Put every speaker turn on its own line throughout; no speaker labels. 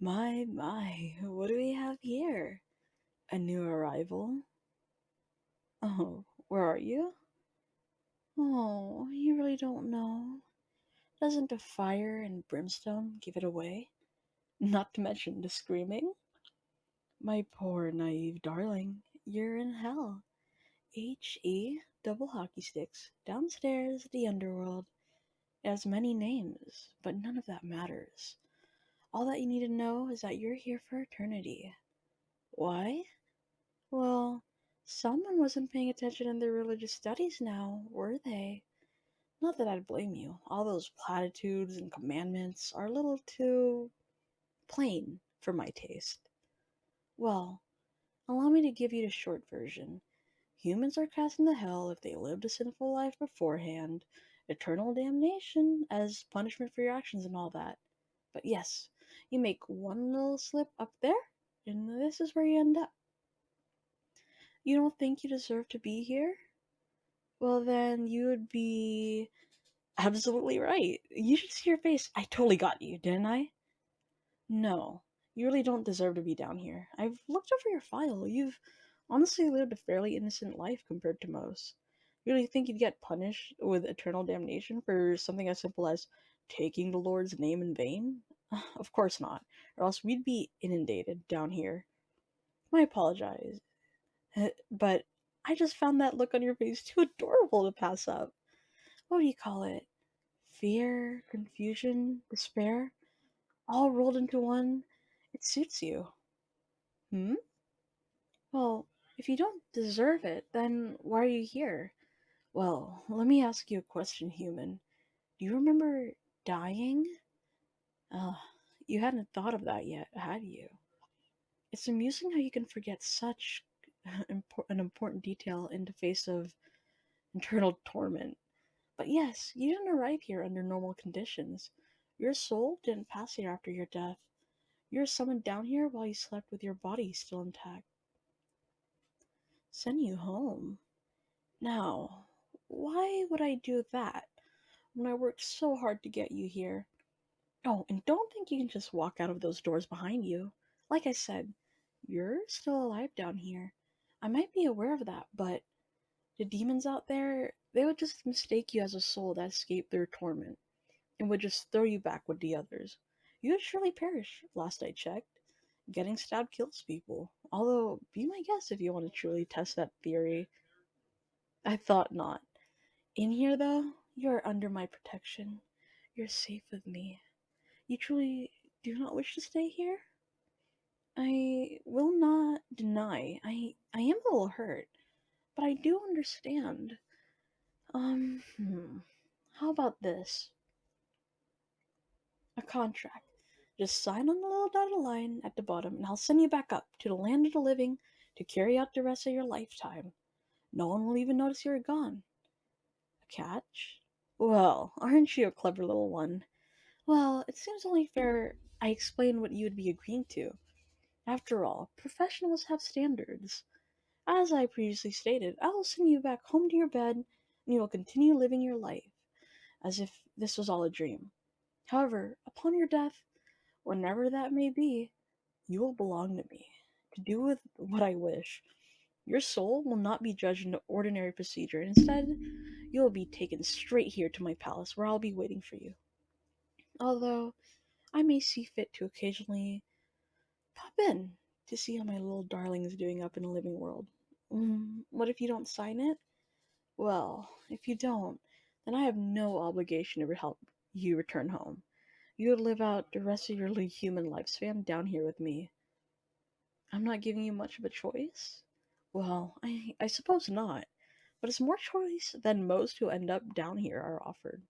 My, what do we have here? A new arrival? Oh, where are you? Oh, you really don't know. Doesn't the fire and brimstone give it away? Not to mention the screaming? My poor naive darling, you're in hell. H-E, double hockey sticks, downstairs, the underworld. It has many names, but none of that matters. All that you need to know is that you're here for eternity. Why? Well, someone wasn't paying attention in their religious studies now, were they? Not that I'd blame you. All those platitudes and commandments are a little too plain for my taste. Well, allow me to give you the short version. Humans are cast into hell if they lived a sinful life beforehand, eternal damnation as punishment for your actions and all that. But yes, you make one little slip up there, and this is where you end up. You don't think you deserve to be here? Well, then you would be absolutely right. You should see your face. I totally got you, didn't I? No, you really don't deserve to be down here. I've looked over your file. You've honestly lived a fairly innocent life compared to most. You really think you'd get punished with eternal damnation for something as simple as taking the Lord's name in vain? Of course not, or else we'd be inundated down here. I apologize, but I just found that look on your face too adorable to pass up. What do you call it? Fear, confusion, despair, all rolled into one. It suits you. Hmm? Well, if you don't deserve it, then why are you here? Well, let me ask you a question, human. Do you remember dying? Uh, you hadn't thought of that yet, had you? It's amusing how you can forget such an important detail in the face of internal torment. But yes, you didn't arrive here under normal conditions. Your soul didn't pass here after your death. You were summoned down here while you slept with your body still intact. Send you home. Now, why would I do that when I worked so hard to get you here? Oh, and don't think you can just walk out of those doors behind you. Like I said, you're still alive down here. I might be aware of that, but the demons out there, they would just mistake you as a soul that escaped their torment and would just throw you back with the others. You would surely perish, last I checked. Getting stabbed kills people. Although, be my guest if you want to truly test that theory. I thought not. In here, though, you are under my protection. You're safe with me. You truly do not wish to stay here? I will not deny. I am a little hurt, but I do understand. Um, hmm. How about this? A contract. Just sign on the little dotted line at the bottom, and I'll send you back up to the land of the living to carry out the rest of your lifetime. No one will even notice you're gone. A catch? Well, aren't you a clever little one? Well, it seems only fair I explain what you would be agreeing to. After all, professionals have standards. As I previously stated, I will send you back home to your bed, and you will continue living your life as if this was all a dream. However, upon your death, whenever that may be, you will belong to me, to do with what I wish. Your soul will not be judged in the ordinary procedure. Instead, you will be taken straight here to my palace, where I'll be waiting for you. Although, I may see fit to occasionally pop in to see how my little darling is doing up in the living world. What if you don't sign it? Well, if you don't, then I have no obligation to help you return home. You would live out the rest of your human lifespan down here with me. I'm not giving you much of a choice? Well, I suppose not, but it's more choice than most who end up down here are offered.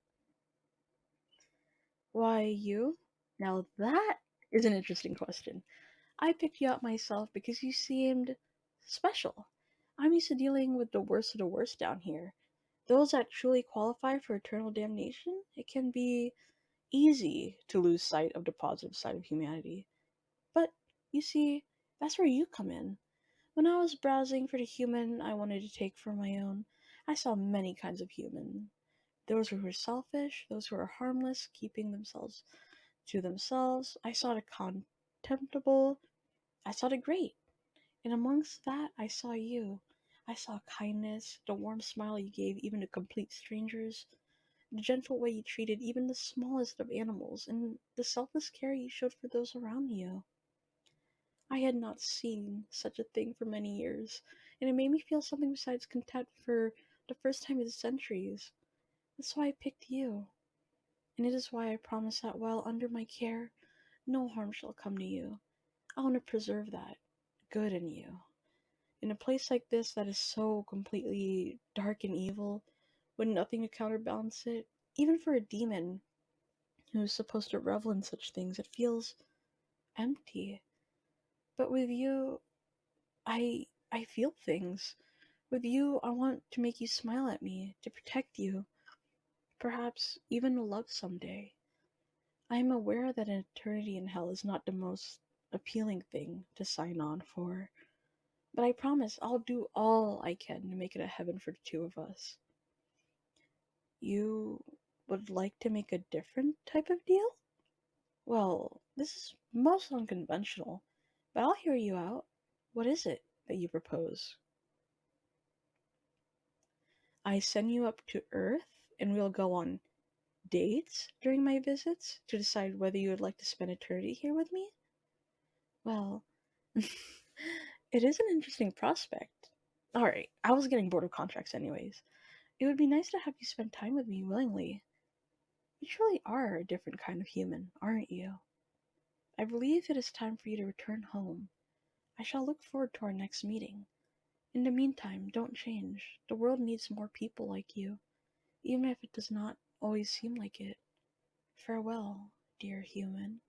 Why you? Now that is an interesting question. I picked you out myself because you seemed special. I'm used to dealing with the worst of the worst down here. Those that truly qualify for eternal damnation, it can be easy to lose sight of the positive side of humanity. But, you see, that's where you come in. When I was browsing for the human I wanted to take for my own, I saw many kinds of human. Those who were selfish, those who were harmless, keeping themselves to themselves. I saw the contemptible, I saw the great. And amongst that, I saw you. I saw kindness, the warm smile you gave even to complete strangers, the gentle way you treated even the smallest of animals, and the selfless care you showed for those around you. I had not seen such a thing for many years, and it made me feel something besides contempt for the first time in centuries. That's why I picked you, and it is why I promise that while under my care, no harm shall come to you. I want to preserve that good in you. In a place like this that is so completely dark and evil, with nothing to counterbalance it, even for a demon who's supposed to revel in such things, it feels empty. But with you, I feel things. With you, I want to make you smile at me, to protect you, perhaps even to love someday. I am aware that an eternity in hell is not the most appealing thing to sign on for, but I promise I'll do all I can to make it a heaven for the two of us. You would like to make a different type of deal? Well, this is most unconventional, but I'll hear you out. What is it that you propose? I send you up to Earth, and we'll go on dates during my visits to decide whether you would like to spend eternity here with me? Well, it is an interesting prospect. Alright, I was getting bored of contracts anyways. It would be nice to have you spend time with me willingly. You truly are a different kind of human, aren't you? I believe it is time for you to return home. I shall look forward to our next meeting. In the meantime, don't change. The world needs more people like you, even if it does not always seem like it. Farewell, dear human.